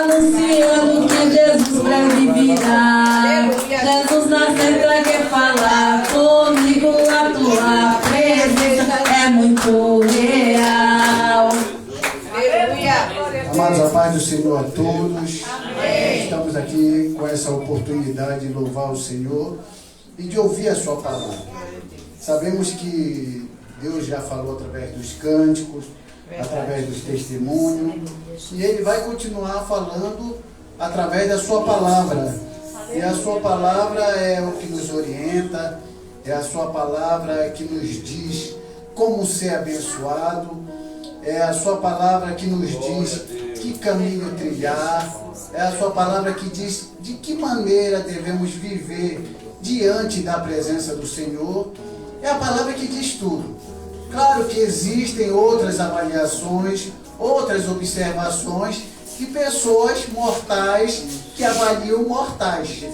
anunciando que Jesus breve virá. Jesus nasceu pra que falar comigo, a tua presença é muito real. Amados, a paz do Senhor a todos. Estamos aqui com essa oportunidade de louvar o Senhor e de ouvir a sua palavra. Sabemos que Deus já falou através dos cânticos, através dos testemunhos, e Ele vai continuar falando através da sua palavra. E a sua palavra é o que nos orienta, é a sua palavra que nos diz como ser abençoado, é a sua palavra que nos diz que caminho trilhar, é a sua palavra que diz de que maneira devemos viver diante da presença do Senhor. É a palavra que diz tudo. Claro que existem outras avaliações, outras observações de pessoas mortais que avaliam mortais,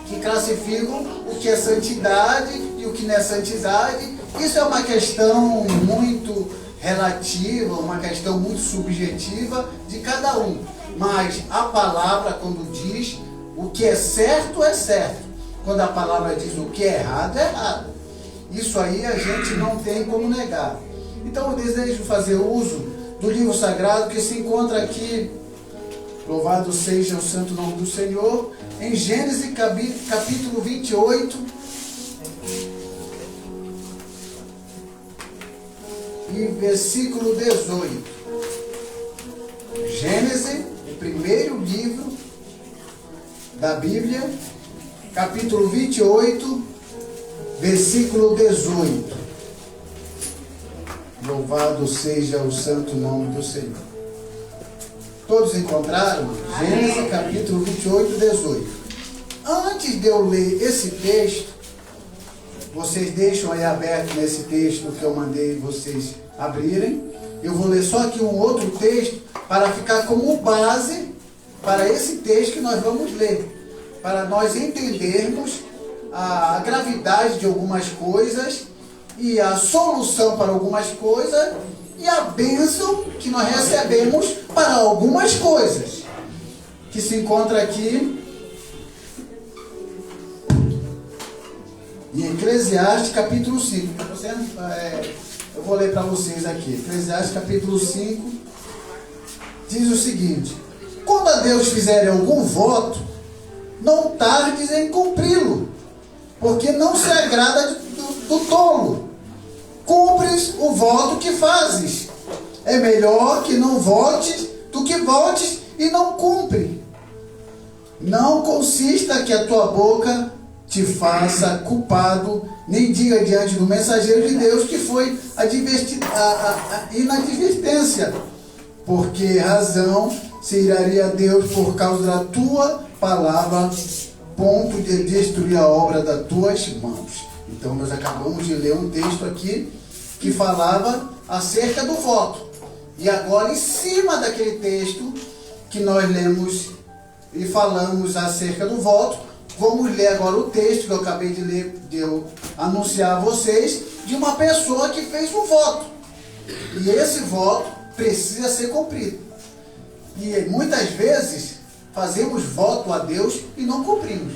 que classificam o que é santidade e o que não é santidade. Isso é uma questão muito relativa, uma questão muito subjetiva de cada um. Mas a palavra, quando diz o que é certo, quando a palavra diz o que é errado. Isso aí a gente não tem como negar. Então eu desejo fazer uso do livro sagrado que se encontra aqui, louvado seja o santo nome do Senhor, em Gênesis capítulo 28, e versículo 18. Gênesis, o primeiro livro da Bíblia, capítulo 28, versículo 18. Louvado seja o santo nome do Senhor. Todos encontraram? Gênesis capítulo 28, 18. Antes de eu ler esse texto, vocês deixam aí aberto nesse texto que eu mandei vocês abrirem. Eu vou ler só aqui um outro texto para ficar como base para esse texto que nós vamos ler, para nós entendermos a gravidade de algumas coisas e a solução para algumas coisas e a bênção que nós recebemos para algumas coisas, que se encontra aqui em Eclesiastes capítulo 5. Eu vou ler para vocês aqui. Eclesiastes capítulo 5 diz o seguinte: quando a Deus fizer algum voto, não tardes em cumpri-lo, porque não se agrada do tolo. Cumpres o voto que fazes. É melhor que não votes do que votes e não cumpre. Não consista que a tua boca te faça culpado, nem diga diante do mensageiro de Deus que foi a inadvertência, porque razão se iraria a Deus por causa da tua palavra, ponto de destruir a obra das tuas mãos. Então nós acabamos de ler um texto aqui que falava acerca do voto. E agora, em cima daquele texto que nós lemos e falamos acerca do voto, vamos ler agora o texto que eu acabei de ler, de eu anunciar a vocês, de uma pessoa que fez um voto. E esse voto precisa ser cumprido. E muitas vezes fazemos voto a Deus e não cumprimos.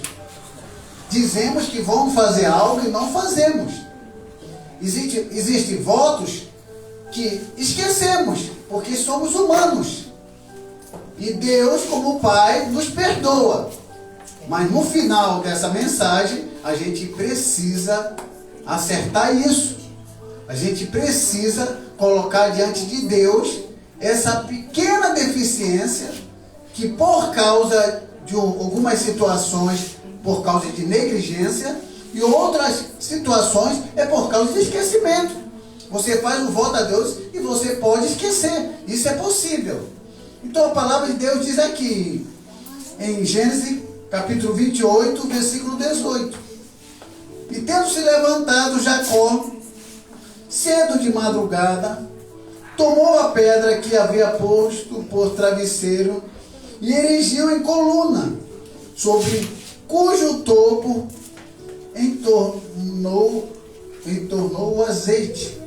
Dizemos que vamos fazer algo e não fazemos. Existem votos que esquecemos, porque somos humanos. E Deus, como Pai, nos perdoa. Mas no final dessa mensagem, a gente precisa acertar isso. A gente precisa colocar diante de Deus essa pequena deficiência que, por causa de algumas situações, por causa de negligência, e outras situações é por causa de esquecimento. Você faz um voto a Deus e você pode esquecer. Isso é possível. Então a palavra de Deus diz aqui, em Gênesis capítulo 28, versículo 18. E tendo se levantado Jacó, cedo de madrugada, tomou a pedra que havia posto por travesseiro e erigiu em coluna, sobre cujo topo entornou o azeite.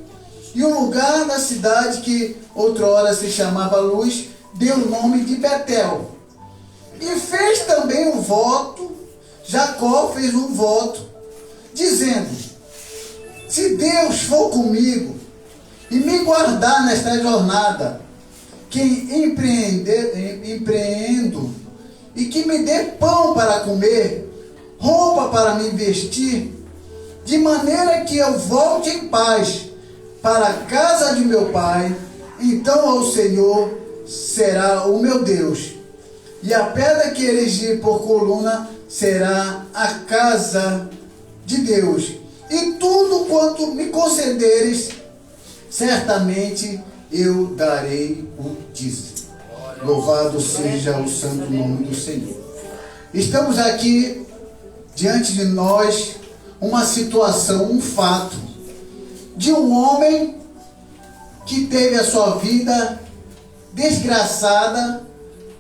E o lugar da cidade que outrora se chamava Luz, deu o nome de Betel, E fez também um voto, Jacó fez um voto, dizendo: se Deus for comigo e me guardar nesta jornada, que empreendo, e que me dê pão para comer, roupa para me vestir, de maneira que eu volte em paz para a casa de meu pai, então o Senhor será o meu Deus, e a pedra que erigi por coluna será a casa de Deus. E tudo quanto me concederes, certamente eu darei o dízimo. Louvado seja o santo nome do Senhor. Estamos aqui diante de nós uma situação, um fato de um homem que teve a sua vida desgraçada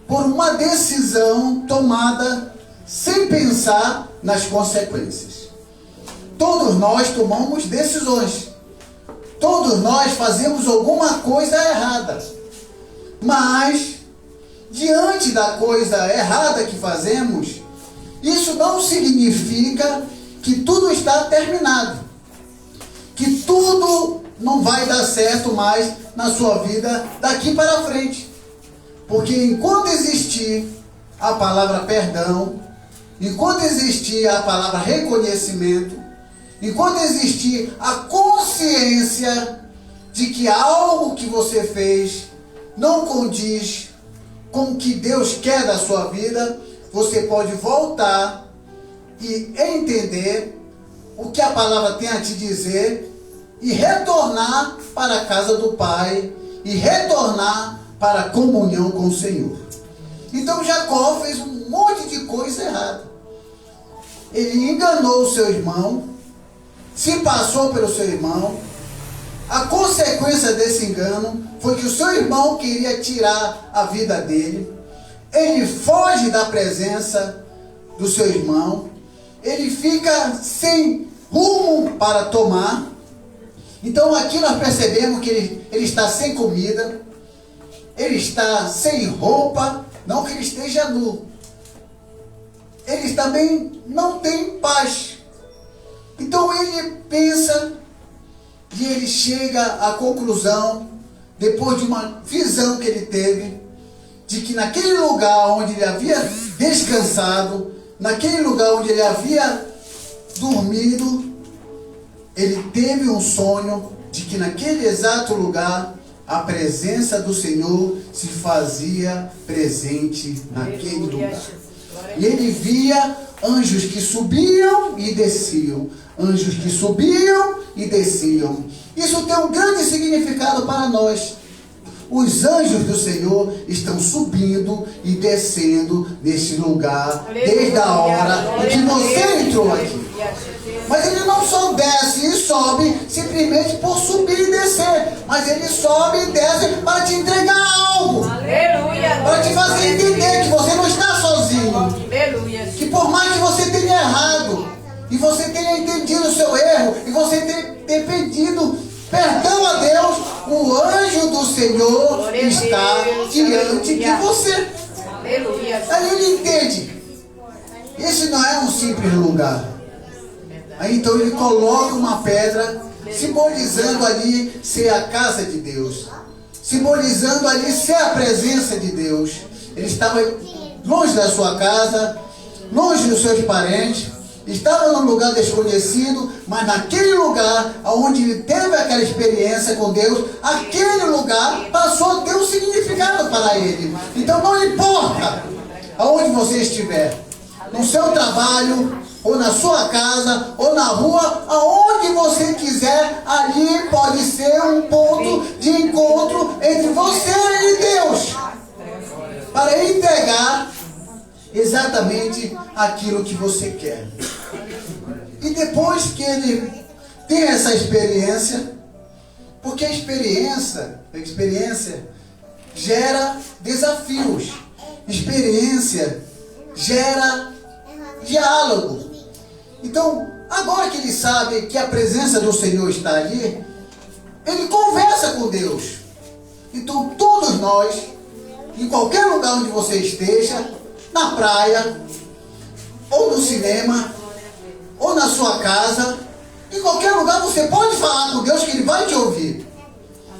por uma decisão tomada sem pensar nas consequências. Todos nós tomamos decisões. Todos nós fazemos alguma coisa errada. Mas, diante da coisa errada que fazemos, isso não significa que tudo está terminado. Que tudo não vai dar certo mais na sua vida daqui para frente. Porque enquanto existir a palavra perdão, enquanto existir a palavra reconhecimento, enquanto existir a consciência de que algo que você fez não condiz com o que Deus quer da sua vida, você pode voltar e entender o que a palavra tem a te dizer e retornar para a casa do Pai e retornar para a comunhão com o Senhor. Então Jacó fez um monte de coisa errada. Ele enganou o seu irmão, se passou pelo seu irmão. A consequência desse engano foi que o seu irmão queria tirar a vida dele. Ele foge da presença do seu irmão. Ele fica sem rumo para tomar. Então aqui nós percebemos que ele está sem comida. Ele está sem roupa. Não que ele esteja nu. Ele também não tem paz. Então ele pensa e ele chega à conclusão, depois de uma visão que ele teve, de que naquele lugar onde ele havia descansado, naquele lugar onde ele havia dormido, ele teve um sonho de que naquele exato lugar a presença do Senhor se fazia presente naquele lugar. E ele via anjos que subiam e desciam. Anjos que subiam e desciam. Isso tem um grande significado para nós. Os anjos do Senhor estão subindo e descendo neste lugar desde a hora em que você entrou aqui. Mas ele não só desce e sobe simplesmente por subir e descer, mas ele sobe e desce para te entregar algo. Aleluia. Para te fazer entender que você não está sozinho. Aleluia. Que por mais que você tenha errado, e você tenha entendido o seu erro, e você tenha pedido perdão a Deus, o anjo do Senhor está diante de você. Aleluia. Aí ele entende. Esse não é um simples lugar. Aí então ele coloca uma pedra, simbolizando ali ser a casa de Deus. Simbolizando ali ser a presença de Deus. Ele estava longe da sua casa, longe dos seus parentes. Estava num lugar desconhecido, mas naquele lugar onde ele teve aquela experiência com Deus, aquele lugar passou a ter um significado para ele. Então não importa aonde você estiver, no seu trabalho, ou na sua casa, ou na rua, aonde você quiser, ali pode ser um ponto de encontro entre você e Deus, para entregar exatamente aquilo que você quer. E depois que ele tem essa experiência, porque a experiência gera desafios, experiência gera diálogo. Então, agora que ele sabe que a presença do Senhor está ali, ele conversa com Deus. Então, todos nós, em qualquer lugar onde você esteja, na praia, ou no cinema, ou na sua casa. Em qualquer lugar você pode falar com Deus que Ele vai te ouvir.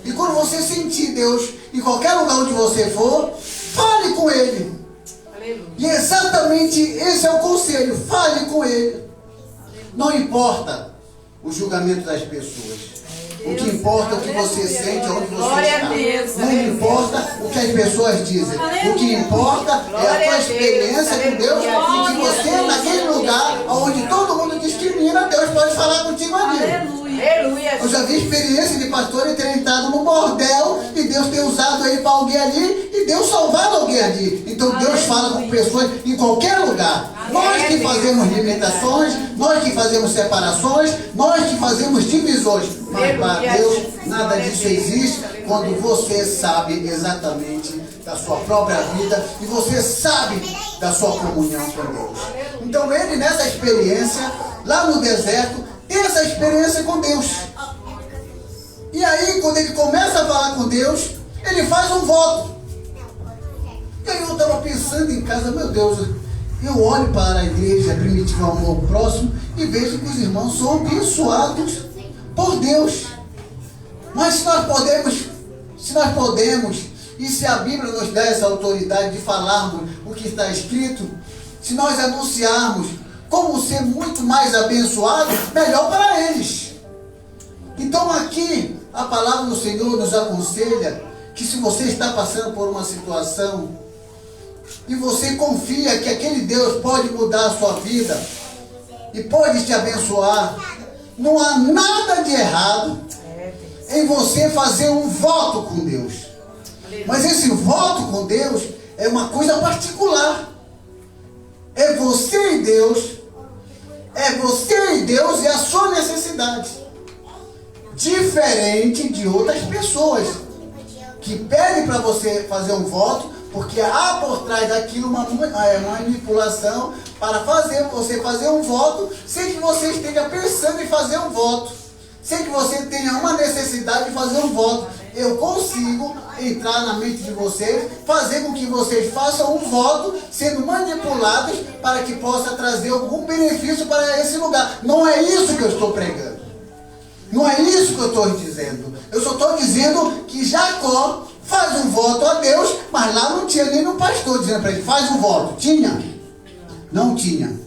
E quando você sentir Deus em qualquer lugar onde você for, fale com Ele. E exatamente esse é o conselho, fale com Ele. Não importa o julgamento das pessoas. O que importa é o que você sente, onde você está. Não importa o que as pessoas dizem. O que importa é a tua experiência com Deus, e que você, naquele lugar onde todo mundo discrimina, Deus pode falar contigo ali. Eu já vi experiência de pastor ter entrado no bordel e Deus ter usado ele para alguém ali e Deus salvado alguém ali. Então Deus fala com pessoas em qualquer lugar. Nós que fazemos limitações, nós que fazemos separações, nós que fazemos divisões. Mas para Deus nada disso existe quando você sabe exatamente da sua própria vida e você sabe da sua comunhão com Deus. Então ele, nessa experiência, lá no deserto, tem essa experiência com Deus. E aí, quando ele começa a falar com Deus, ele faz um voto. E aí eu estava pensando em casa, meu Deus, eu olho para a igreja Primitiva Amor Próximo e vejo que os irmãos são abençoados por Deus. Mas se nós podemos, e se a Bíblia nos dá essa autoridade de falarmos o que está escrito, se nós anunciarmos como ser muito mais abençoado, melhor para eles. Então aqui a palavra do Senhor nos aconselha que se você está passando por uma situação e você confia que aquele Deus pode mudar a sua vida e pode te abençoar, não há nada de errado em você fazer um voto com Deus. Mas esse voto com Deus é uma coisa particular. É você e Deus. É você e Deus e a sua necessidade. Diferente de outras pessoas que pedem para você fazer um voto, porque há por trás daquilo uma manipulação para fazer você fazer um voto sem que você esteja pensando em fazer um voto. Sem que você tenha uma necessidade de fazer um voto. Eu consigo entrar na mente de vocês, fazer com que vocês façam um voto, sendo manipulados para que possa trazer algum benefício para esse lugar. Não é isso que eu estou pregando. Não é isso que eu estou dizendo. Eu só estou dizendo que Jacó faz um voto a Deus, mas lá não tinha nem um pastor dizendo para ele, faz um voto. Tinha? Não tinha.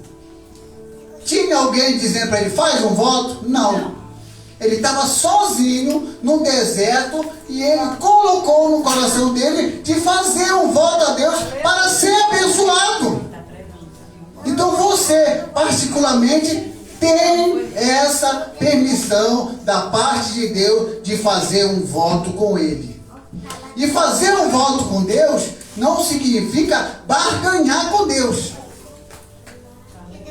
Tinha alguém dizendo para ele, faz um voto? Não. Ele estava sozinho no deserto e ele colocou no coração dele de fazer um voto a Deus para ser abençoado. Então você, particularmente, tem essa permissão da parte de Deus de fazer um voto com Ele. E fazer um voto com Deus não significa barganhar com Deus.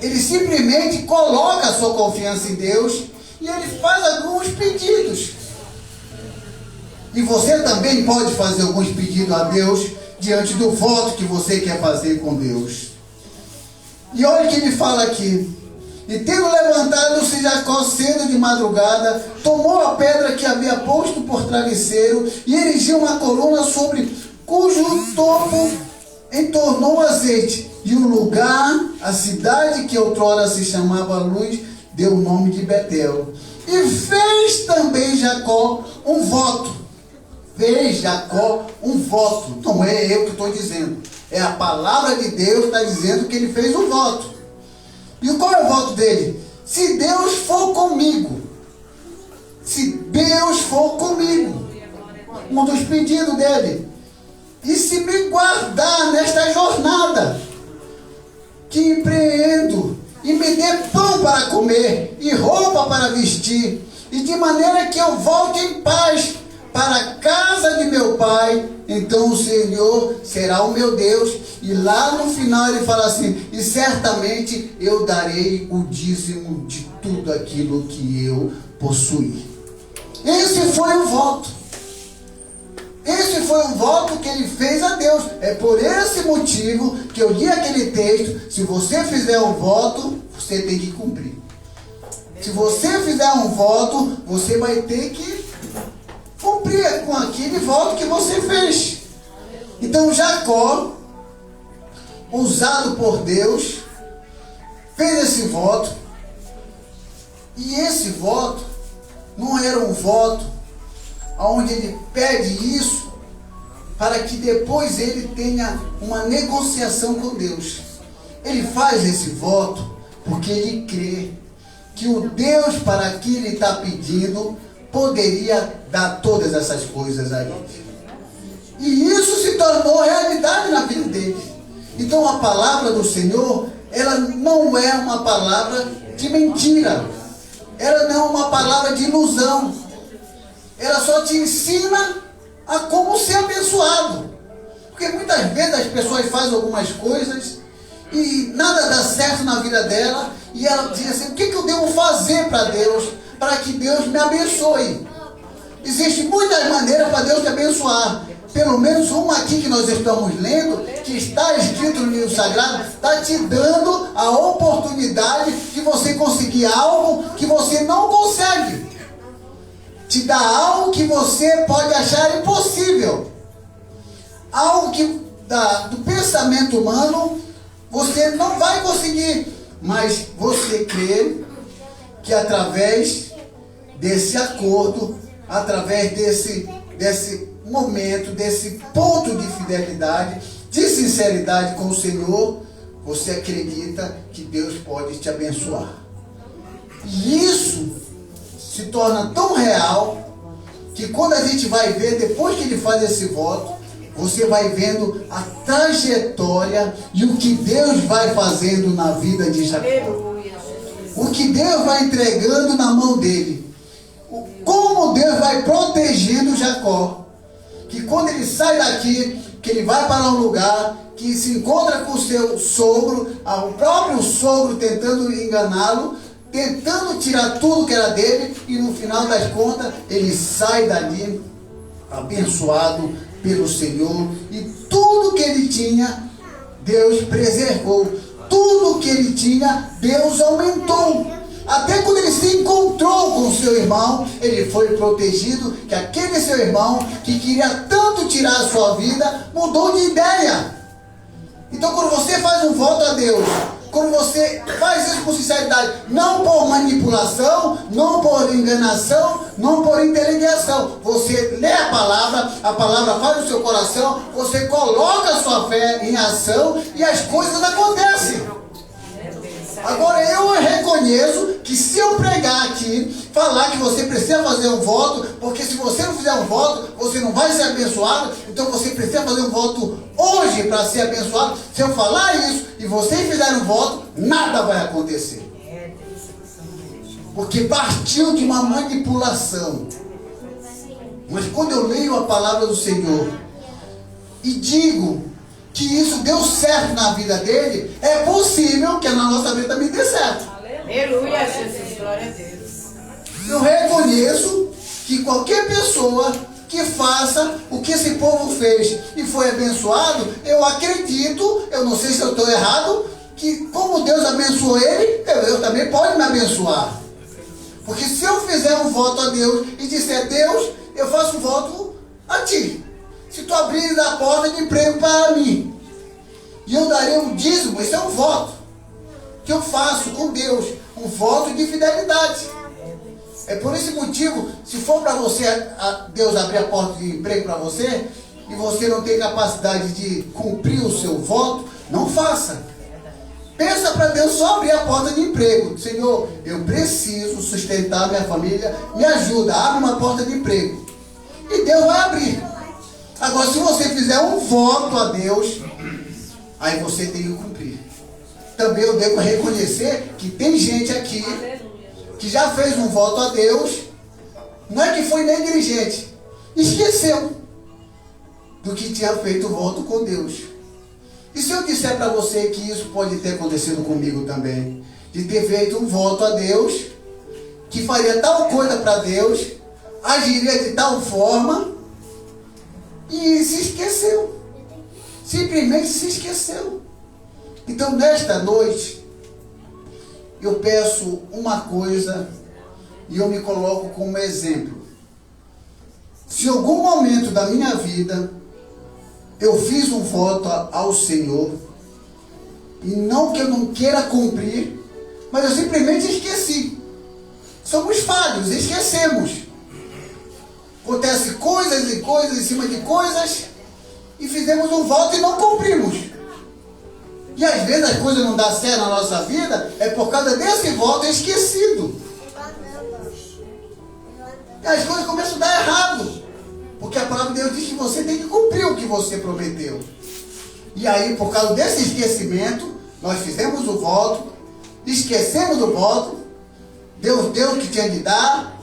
Ele simplesmente coloca a sua confiança em Deus e ele faz alguns pedidos. E você também pode fazer alguns pedidos a Deus diante do voto que você quer fazer com Deus. E olha o que ele fala aqui. E tendo levantado-se Jacó cedo de madrugada, tomou a pedra que havia posto por travesseiro e erigiu uma coluna sobre cujo topo entornou azeite. E o lugar, a cidade que outrora se chamava Luz, deu o nome de Betel. E fez também Jacó um voto. Fez Jacó um voto. Não é eu que estou dizendo. É a palavra de Deus que está dizendo que ele fez um voto. E qual é o voto dele? Se Deus for comigo. Se Deus for comigo. Um dos pedidos dele. E se me guardar nesta jornada que empreendo, e me dê pão para comer, e roupa para vestir, e de maneira que eu volte em paz para a casa de meu pai, então o Senhor será o meu Deus. E lá no final ele fala assim, e certamente eu darei o dízimo de tudo aquilo que eu possuí. Esse foi o voto. Esse foi o voto que ele fez a Deus. É por esse motivo que eu li aquele texto. Se você fizer um voto, você tem que cumprir. Se você fizer um voto, você vai ter que cumprir com aquele voto que você fez. Então Jacó usado por Deus, fez esse voto, e esse voto não era um voto onde ele pede isso para que depois ele tenha uma negociação com Deus. Ele faz esse voto porque ele crê que o Deus para que ele está pedindo poderia dar todas essas coisas a ele. E isso se tornou realidade na vida dele. Então a palavra do Senhor, ela não é uma palavra de mentira. Ela não é uma palavra de ilusão. Ela só te ensina a como ser abençoado. Porque muitas vezes as pessoas fazem algumas coisas e nada dá certo na vida dela, e ela diz assim: o que eu devo fazer para Deus, para que Deus me abençoe? Existem muitas maneiras para Deus te abençoar. Pelo menos uma aqui que nós estamos lendo, que está escrito no livro sagrado, está te dando a oportunidade de você conseguir algo que você não consegue. Te dá algo que você pode achar impossível. Algo que do pensamento humano você não vai conseguir. Mas você crê que através desse acordo, através desse momento, desse ponto de fidelidade, de sinceridade com o Senhor, você acredita que Deus pode te abençoar. E isso se torna tão real que quando a gente vai ver, depois que ele faz esse voto, você vai vendo a trajetória e o que Deus vai fazendo na vida de Jacó. O que Deus vai entregando na mão dele. Como Deus vai protegendo Jacó. Que quando ele sai daqui, que ele vai para um lugar, que se encontra com o seu sogro, o próprio sogro tentando enganá-lo, tentando tirar tudo que era dele, e no final das contas, ele sai dali abençoado pelo Senhor, e tudo que ele tinha, Deus preservou. Tudo que ele tinha, Deus aumentou. Até quando ele se encontrou com o seu irmão, ele foi protegido, que aquele seu irmão, que queria tanto tirar a sua vida, mudou de ideia. Então quando você faz um voto a Deus, quando você faz isso com sinceridade, não por manipulação, não por enganação, não por intermediação, você lê a palavra faz no seu coração, você coloca a sua fé em ação e as coisas acontecem. Agora eu reconheço que se eu pregar aqui, falar que você precisa fazer um voto, porque se você não fizer um voto, você não vai ser abençoado, então você precisa fazer um voto hoje para ser abençoado. Se eu falar isso e você fizer um voto, nada vai acontecer. Porque partiu de uma manipulação. Mas quando eu leio a palavra do Senhor e digo que isso deu certo na vida dele, é possível que na nossa vida também dê certo. Aleluia, Jesus, glória a Deus. Eu reconheço que qualquer pessoa que faça o que esse povo fez e foi abençoado, eu acredito, eu não sei se eu estou errado, que como Deus abençoou ele, eu também pode me abençoar. Porque se eu fizer um voto a Deus e disser: Deus, eu faço um voto a ti, se tu abrires a porta de emprego para mim, e eu darei um dízimo, esse é um voto que eu faço com Deus, um voto de fidelidade. É por esse motivo, se for para você, Deus abrir a porta de emprego para você, e você não tem capacidade de cumprir o seu voto, não faça. Pensa para Deus só abrir a porta de emprego. Senhor, eu preciso sustentar minha família, me ajuda, abre uma porta de emprego. E Deus vai abrir. Agora, se você fizer um voto a Deus, aí você tem que cumprir. Também eu devo reconhecer que tem gente aqui que já fez um voto a Deus, não é que foi negligente, esqueceu do que tinha feito o voto com Deus. E se eu disser para você que isso pode ter acontecido comigo também, de ter feito um voto a Deus, que faria tal coisa para Deus, agiria de tal forma, e se esqueceu. Simplesmente se esqueceu. Então nesta noite, eu peço uma coisa e eu me coloco como exemplo. Se em algum momento da minha vida eu fiz um voto ao Senhor E não que eu não queira cumprir, mas eu simplesmente esqueci. Somos falhos, esquecemos. Acontece coisas e coisas em cima de coisas e fizemos um voto e não cumprimos. E às vezes as coisas não dão certo na nossa vida é por causa desse voto esquecido. E as coisas começam a dar errado. Porque a palavra de Deus diz que você tem que cumprir o que você prometeu. E aí, por causa desse esquecimento, nós fizemos o voto, esquecemos do voto, Deus deu o que tinha de dar,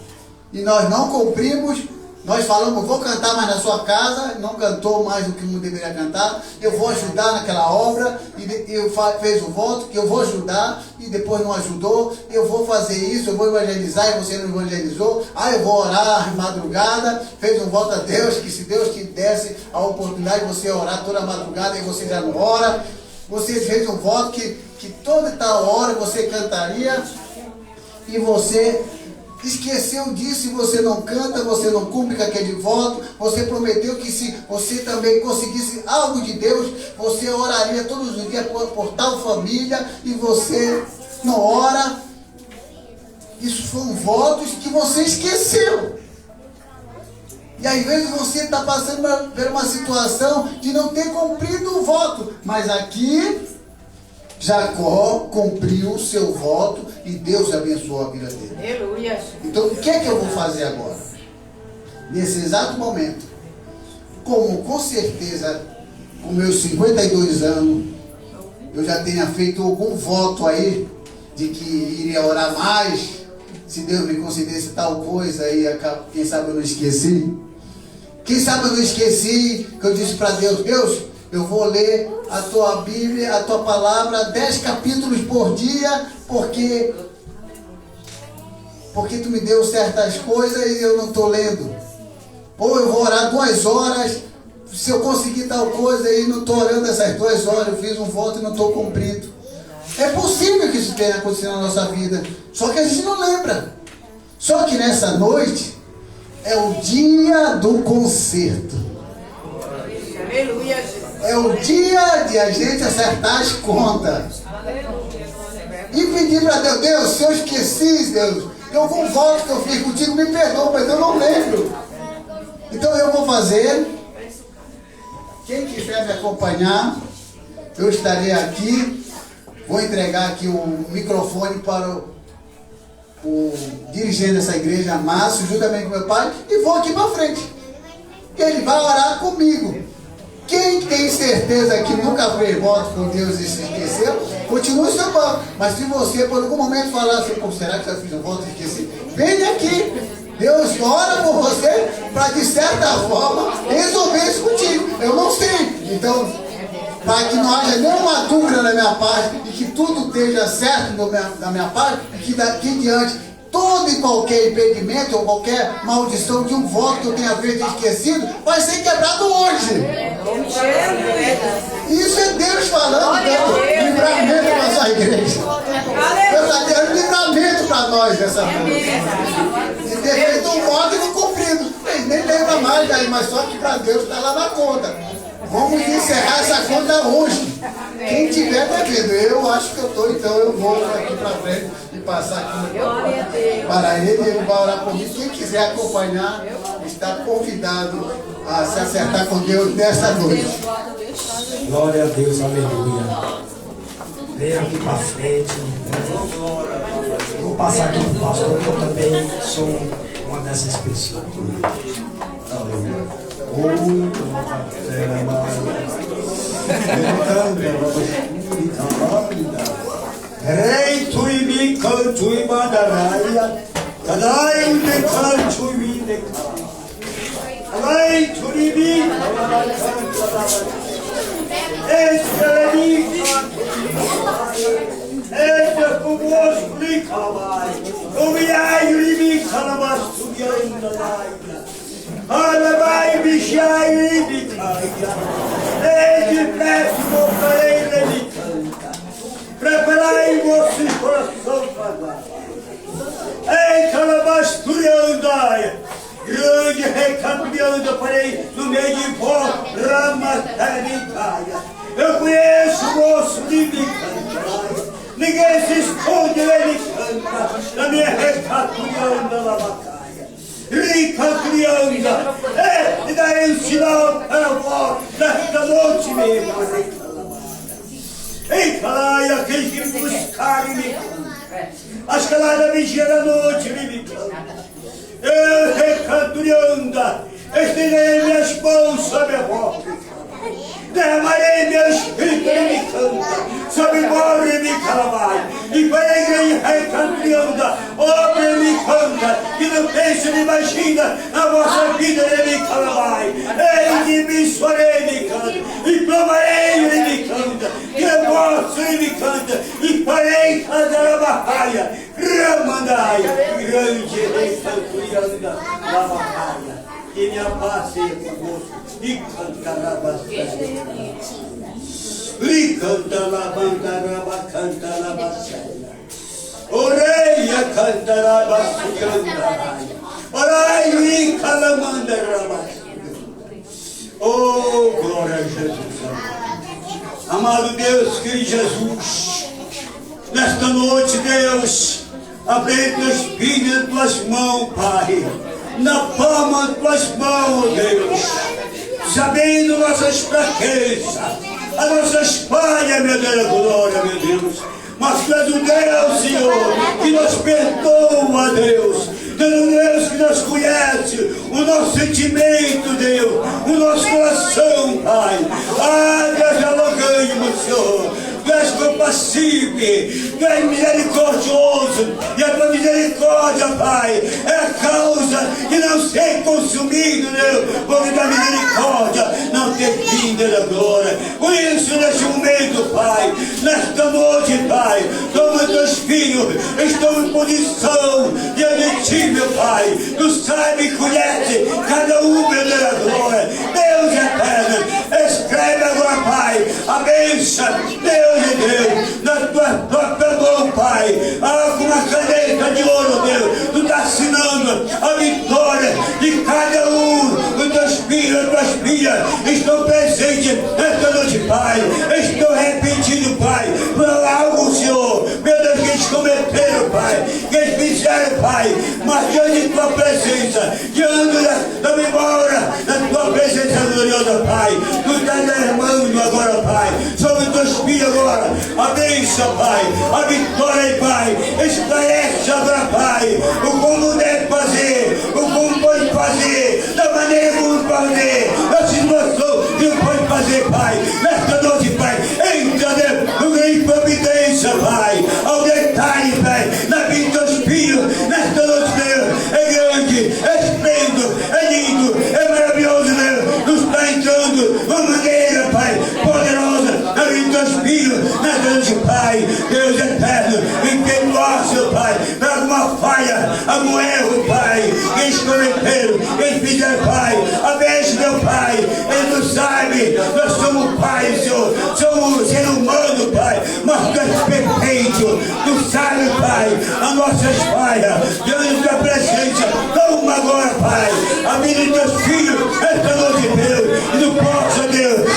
e nós não cumprimos. Nós falamos, vou cantar mais na sua casa, não cantou mais do que não deveria cantar, eu vou ajudar naquela obra, e eu fez o voto que eu vou ajudar, e depois não ajudou, eu vou fazer isso, eu vou evangelizar, e você não evangelizou, eu vou orar madrugada, fez um voto a Deus, que se Deus te desse a oportunidade de você orar toda madrugada, e você já não ora, você fez um voto que toda tal hora você cantaria, e você esqueceu disso, e você não canta, você não cumpre com aquele voto. Você prometeu que se você também conseguisse algo de Deus, você oraria todos os dias por tal família, e você não ora. Isso foram votos que você esqueceu. E às vezes você está passando por uma situação de não ter cumprido o voto, mas aqui Jacó cumpriu o seu voto e Deus abençoou a vida dele. Aleluia. Então o que é que eu vou fazer agora? Nesse exato momento, como com certeza com meus 52 anos eu já tenha feito algum voto aí de que iria orar mais, se Deus me concedesse tal coisa aí, quem sabe eu não esqueci. Quem sabe eu não esqueci que eu disse para Deus, Deus, eu vou ler a tua Bíblia, a tua palavra, 10 capítulos por dia, porque tu me deu certas coisas e eu não estou lendo. Ou eu vou orar 2 horas, se eu conseguir tal coisa e não estou orando essas 2 horas, eu fiz um voto e não estou cumprindo. É possível que isso tenha acontecido na nossa vida, só que a gente não lembra. Só que nessa noite é o dia do conserto. Aleluia, Jesus. É o dia de a gente acertar as contas. E pedir para Deus, Deus, se eu esqueci, Deus, algum voto que eu fiz contigo, me perdoa, mas eu não lembro. Então eu vou fazer. Quem quiser me acompanhar, eu estarei aqui. Vou entregar aqui o microfone para o dirigente dessa igreja, Márcio, juntamente com meu pai, e vou aqui para frente. Ele vai orar comigo. Quem tem certeza que nunca fez voto com Deus e se esqueceu, continue seu voto. Mas se você por algum momento falar assim, pô, será que eu fiz um voto e esqueci? Vem aqui. Deus ora por você para, de certa forma, resolver isso contigo. Eu não sei. Então, para que não haja nenhuma dúvida da minha parte e que tudo esteja certo da minha parte, e que daqui em diante todo e qualquer impedimento ou qualquer maldição de um voto que eu tenha feito e esquecido vai ser quebrado hoje. Isso é Deus falando, então, livramento para a sua igreja. Verdadeiro livramento para nós dessa noite. E ter feito um voto e não cumprido. Nem lembra mais daí, mas só que para Deus está lá na conta. Vamos encerrar essa conta hoje. Quem tiver devendo, eu acho que eu estou, então eu vou aqui para frente e passar aqui para ele e ele vai orar por mim. Quem quiser acompanhar, está convidado a se acertar com Deus nessa noite. Glória a Deus, aleluia. Venha aqui para frente. Vou passar aqui para o pastor, que eu também sou uma dessas pessoas. Aleluia. Rei tuimi kan tuima daraya, kadai me kan tuimi ne kan, rei tuimi eskeleni kan, eskel kumos likavai, kumiyai yurimi kanabas tuyain dalaya. Alabai bishai bikaya, ede péssimo para ele bikaya. Preparai vossos corações para ei calabastura andai, grande recaminhando para ele no meio de pó, rama bikaya. Eu conheço o moço de bikaya. Ane recaturianda lavacaia. Recaturianda. E daí um sinal para vós nesta noite mesmo. Ei, calai, aquele que me buscar e me canta. As caladas me gira a noite e me canta. Eu recaturianda. Estenderei minhas mãos sobre a boca. Derramarei meu espírito e me canta. Sobre morre e me calamai. E para a igreja recaturianda. Obra e me canta. Que não pense nem imagina na vossa vida e me calamai. Ei, que me sorei e me canta. E clamarei e me canta. Que eu posso e me canta. E parei cantar a barraia. Ramandai. Grande recaturianda. Na barraia. Que me apasse conosco e cantará bastante. E cantará bastante. Oreia cantará bastante. Orai e calamandará bastante. Oh, glória a Jesus. Amado Deus, querido Jesus, nesta noite, Deus, abre teus filhos em tuas mãos, Pai. Na palma de tuas mãos, Deus, sabendo nossas fraquezas, as nossas falhas, meu Deus, glória, meu Deus. Mas tu és o Deus, Senhor, que nos perdoa, Deus. Deus que nos conhece, o nosso sentimento, Deus, o nosso coração, Pai. Ah, Deus, alongamos, Senhor. Tu és compassivo, Tu és misericordioso, e a tua misericórdia, Pai, é a causa de não ser consumido, Deus, porque da misericórdia não ter fim da glória. Por isso, neste momento, Pai, nesta noite, Pai, toma teus filhos, estão em posição diante de ti, meu Pai. Tu sabe e conhece cada um, meu Deus, da glória. Deus eterno, escreve agora, Pai, a bênção, Deus de Deus, na tua própria mão, Pai. Ah, com uma caneta de ouro, Deus, tu está assinando a vitória de cada um dos teus filhos, das tuas filhas. Estão presentes nesta noite, Pai. Estou repetindo, Pai, por algo, Senhor, meu Deus, que eles cometeram, Pai, que eles fizeram, Pai, mas diante de tua presença, diante da memória da tua presença gloriosa, Pai. Tu estás derramando agora, Pai, sobre os teus filhos agora, a bênção, Pai, a vitória, Pai. Esclarece agora, Pai, o como deve fazer, o como pode fazer, da maneira como fazer, da situação que pode fazer, Pai. Nesta noite, Pai, entra, Deus, no grande providência, Pai, ao detalhe, Pai, na vida dos filhos. Nesta noite, Deus, é grande, é esplêndido, é lindo, é maravilhoso, Deus. Tu está entrando de uma maneira, Pai, poderosa na vida dos filhos. Nesta noite, Pai, Deus eterno, impetuoso, seu Pai, para alguma falha, algum erro, Pai, que eles cometeram, que eles fizeram, Pai. Abençoe, meu Pai, Ele não sabe, nós somos Pai, Senhor, somos ser humano, Pai, mas Tu és perfeito, Tu sabe, Pai, as nossas falhas, Deus, Tua presença, toma agora, Pai, a vida de Teus filhos, esta noite, Deus, e não possa, Deus,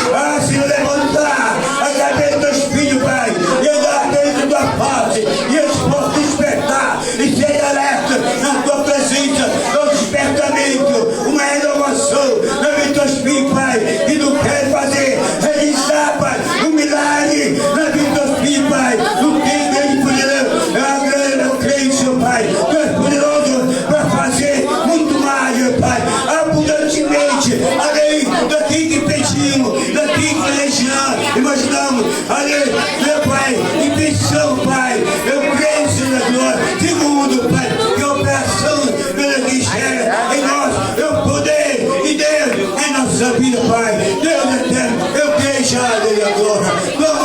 Senhor, levantar a cabeça dos Teus filhos, Pai, e andar dentro da Tua face, e eles possam despertar e ser alerta na Tua presença, no despertamento, uma renovação na vida dos Teus filhos, Pai, que Tu queres fazer, realizar, Pai, um milagre na vida dos Teus filhos, Pai. Tu tem grande poder, eu creio, Senhor, Pai, Tu és poderoso para fazer muito mais, meu Pai, abundantemente, além daquilo que pedimos, daquilo que imaginamos, além, meu Pai, em pensão, Pai, eu creio, Senhor, na glória. Segundo, Pai, que a operação pela que chega em nós, eu poder e Deus em nossa vida, Pai, Deus eterno, eu creio já, Deus, a glória. Glória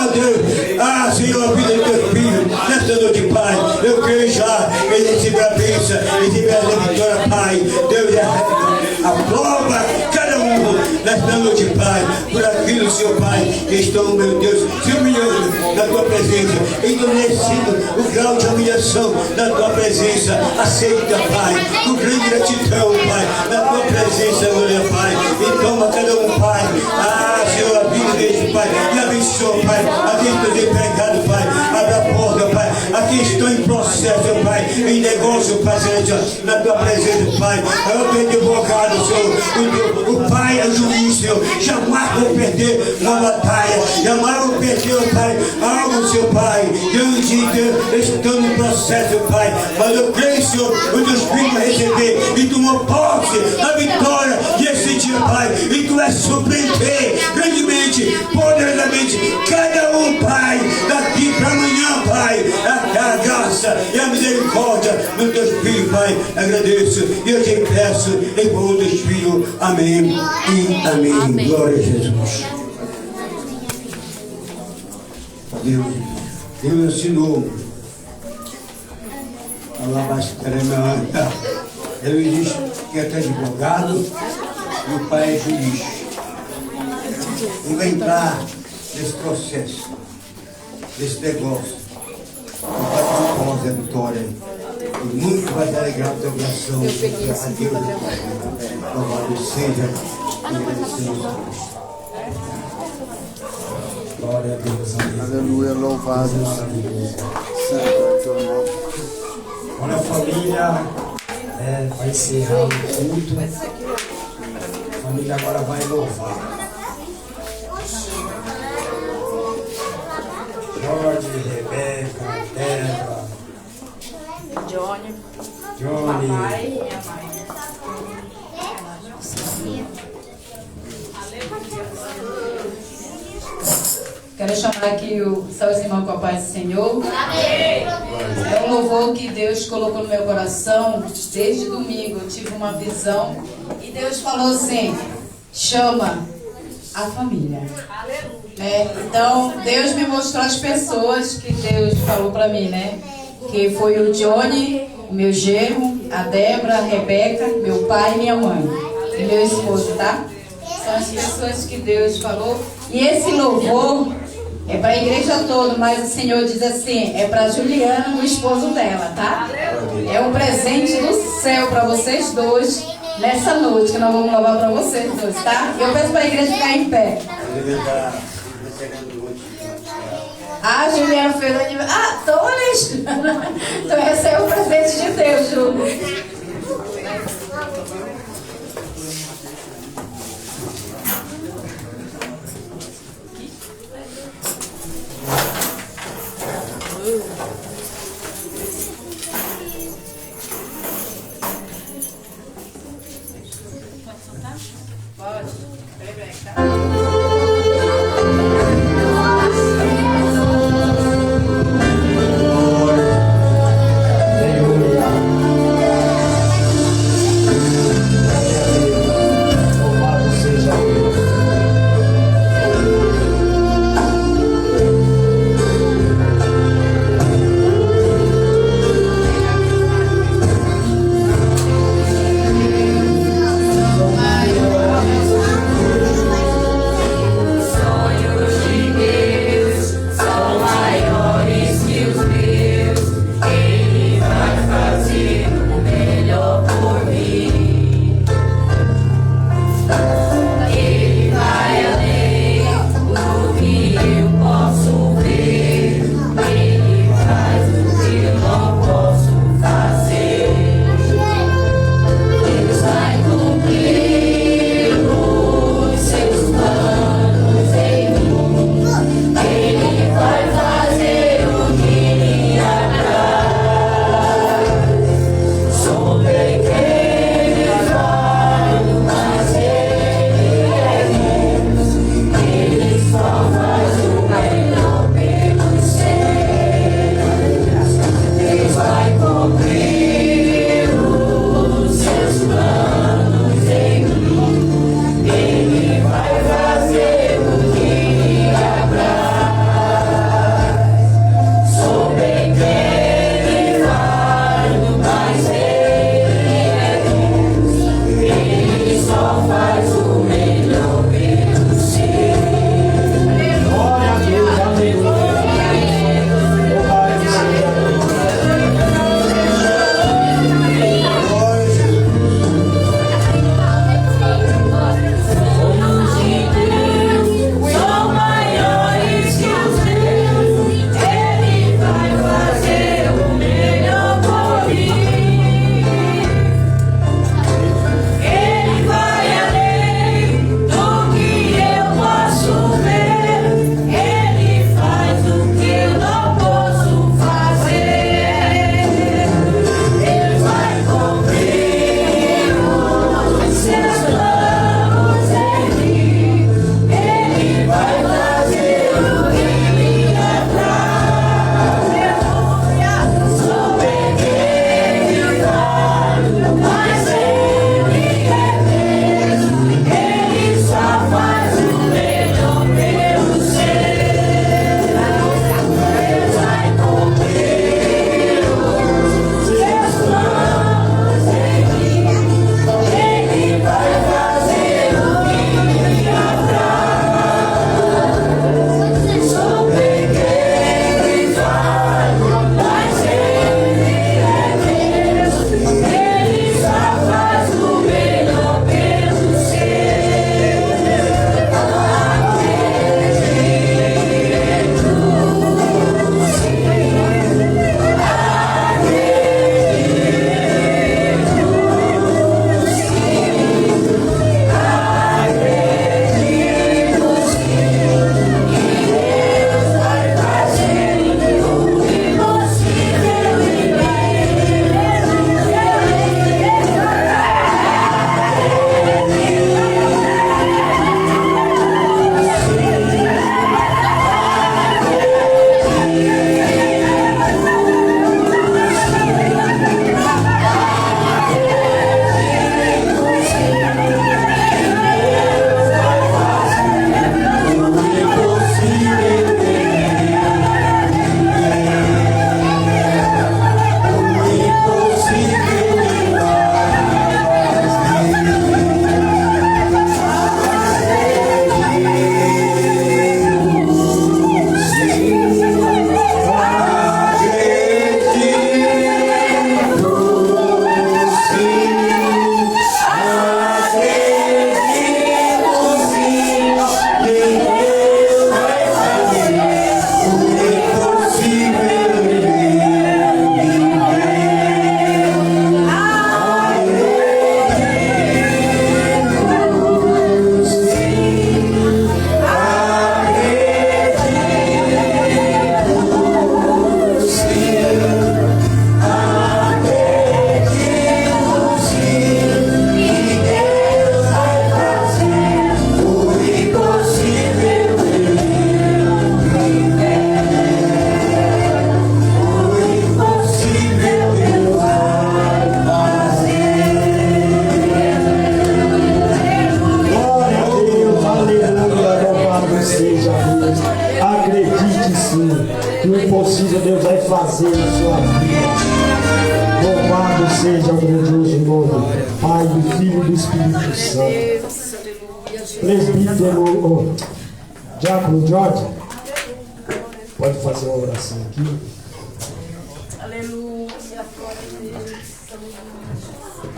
a Deus, Senhor, a vida de Teus filhos, nesta noite, Pai, eu creio já, Ele receber a bênção, receber a vitória, Pai, Deus eterno, aprova cada um nesta noite, Pai, por aquilo, Senhor, Pai, que estão, meu Deus, se humilhando na Tua presença, endurecendo o grau de humilhação da Tua presença. Aceita, Pai, com grande gratidão, Pai, na Tua presença, glória, Pai, e toma cada um, Pai, Senhor, a vida deste, Pai, e abençoa, Pai, aqui estão empregados, Pai, abre a porta, Pai, aqui estão em processo, Pai, em negócio, Pai Celestial, na tua presença, Pai. Eu tenho advogado, Senhor. O Pai é o juiz, Senhor. Jamais vou perder uma batalha. Jamais vou perder, Pai, algo, seu Pai. Diante de Deus, estou no processo, Pai. Mas eu creio, Senhor, o teu Espírito vai receber e tomou posse da vitória desse dia, Pai. E tu és surpreender grandemente, poderosamente, cada um, Pai, daqui para amanhã, Pai. A graça e a misericórdia do teu Espírito, Pai. Agradeço e eu te peço em nome do Espírito. Amém e amém. Glória a Jesus. Deus ensinou. Ele diz que é advogado e o pai é juiz. E vai entrar nesse processo, nesse negócio. E vai ter uma pós, a vitória. E muito vai dar legal a teu coração. A Deus, louvado seja e agradecemos a Deus. Glória a Deus, amém. Aleluia, louvado. Santo é teu nome. Quando a família vai encerrar o culto, a família agora vai louvar. Jorge, Rebeca, Débora, Johnny, Johnny, papai e minha mãe. Quero chamar aqui os seus irmãos com a paz do Senhor. É um louvor que Deus colocou no meu coração desde domingo. Eu tive uma visão e Deus falou assim: chama a família. Então Deus me mostrou as pessoas que Deus falou para mim, né? Que foi o Johnny, o meu genro, a Débora, a Rebeca, meu pai e minha mãe. E meu esposo, tá? São as pessoas que Deus falou. E esse louvor é para a igreja toda, mas o Senhor diz assim, é para Juliana, o esposo dela, tá? É um presente do céu para vocês dois nessa noite, que nós vamos louvar para vocês dois, tá? Eu peço para a igreja ficar em pé. Ah, Juliana fez aniversário. Ah, tô Alexandre. Então esse é o presente de Deus, Júlia. que o impossível Deus vai fazer na sua vida. Louvado seja o grandioso nome do Pai, do Filho e do Espírito Santo. Presbítero, Diácono Jorge, pode fazer uma oração aqui. Aleluia.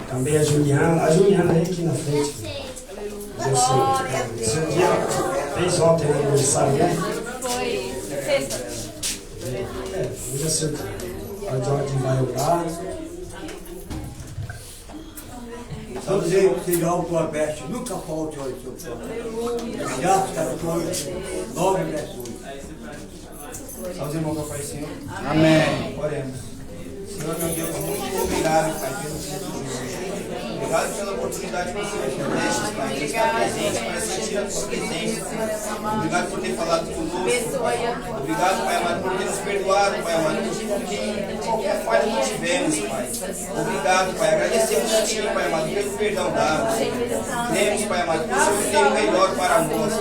Também a Juliana é aqui na frente. Seu dia fez ontem no aniversário, né? Foi sexta. Hoje é seu dia. A Jorge vai orar. Só dizer que seja algo aberto, nunca falte olho do seu próximo. Obrigado, cara, por nome de Jesus. Aos irmãos do Pai Senhor. Amém. Oremos. Senhor, meu Deus, muito obrigado, Pai, pelo dia de hoje. Obrigado pela oportunidade que você nos deixa, Pai, de estar presente, para sentir a tua presença. Obrigado por ter falado conosco. Obrigado, Pai amado, por ter nos perdoado, Pai amado, por qualquer falha que tivemos, Pai. Obrigado, Pai. Agradecemos a Ti, Pai amado, pelo perdão dado. Cremos, Pai amado, que o Senhor tem o melhor para nós.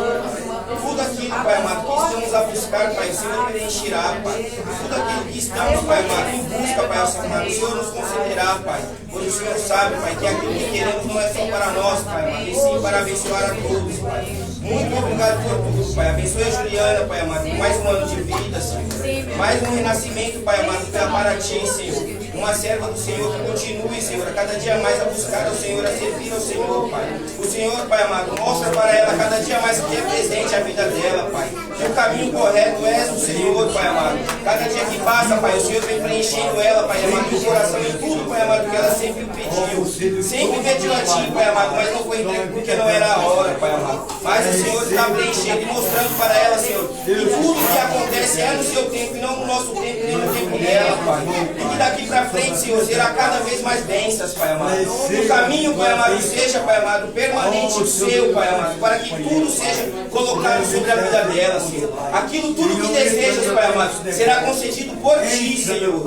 Tudo aquilo, Pai amado, que estamos a buscar, Pai, o Senhor preencherá, Pai. Tudo aquilo que estamos, Pai amado, em busca, Pai, o Senhor nos concederá, Pai. Pois o Senhor sabe, Pai, que aquilo que queremos não é só para nós, Pai amado, e sim para abençoar a todos, Pai. Muito obrigado por tudo, Pai. Abençoe a Juliana, Pai amado, por mais um ano de vida, Senhor. Mais um renascimento, Pai amado, que é para Ti, Senhor. Uma serva do Senhor que continue, Senhor, a cada dia mais a buscar ao Senhor, a servir ao Senhor, Pai. O Senhor, Pai amado, mostra para ela cada dia mais que é presente a vida dela, Pai. Que o caminho correto é o Senhor, Pai amado. Cada dia que passa, Pai, o Senhor vem preenchendo ela, Pai amado, o coração em tudo, Pai amado, que ela sempre pediu. Sempre pediu a Ti, Pai amado, mas não foi entregue porque não era a hora, Pai amado. Mas o Senhor está preenchendo e mostrando para ela, Senhor, que tudo que acontece é no seu tempo e não no nosso tempo, nem no tempo dela, Pai. E que daqui para frente, Senhor, será cada vez mais bênçãos, Pai amado. O caminho, Pai amado, seja, Pai amado, permanente o seu, Pai amado, para que tudo seja colocado sobre a vida dela, Senhor. Aquilo tudo que desejas, Pai amado, será concedido por Ti, Senhor.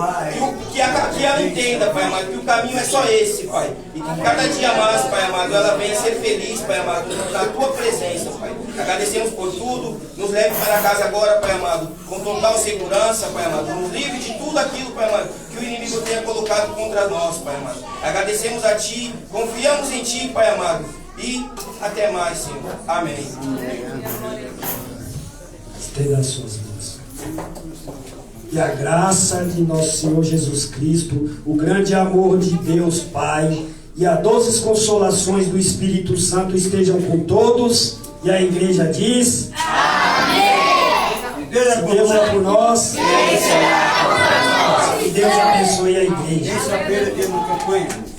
Que ela entenda, Pai amado, que o caminho é só esse, Pai. E que cada dia mais, Pai amado, ela venha ser feliz, Pai amado, na Tua presença, Pai. Agradecemos por tudo. Nos leve para casa agora, Pai amado, com total segurança, Pai amado. Nos livre de tudo aquilo, Pai amado, que o inimigo tenha colocado contra nós, Pai amado. Agradecemos a Ti, confiamos em Ti, Pai amado. E até mais, Senhor. Amém. Estenda as suas mãos. E a graça de nosso Senhor Jesus Cristo, o grande amor de Deus Pai e as doces consolações do Espírito Santo estejam com todos. E a igreja diz: Amém! Se Deus é por nós, que Deus abençoe a igreja. Terça-feira temos campanha.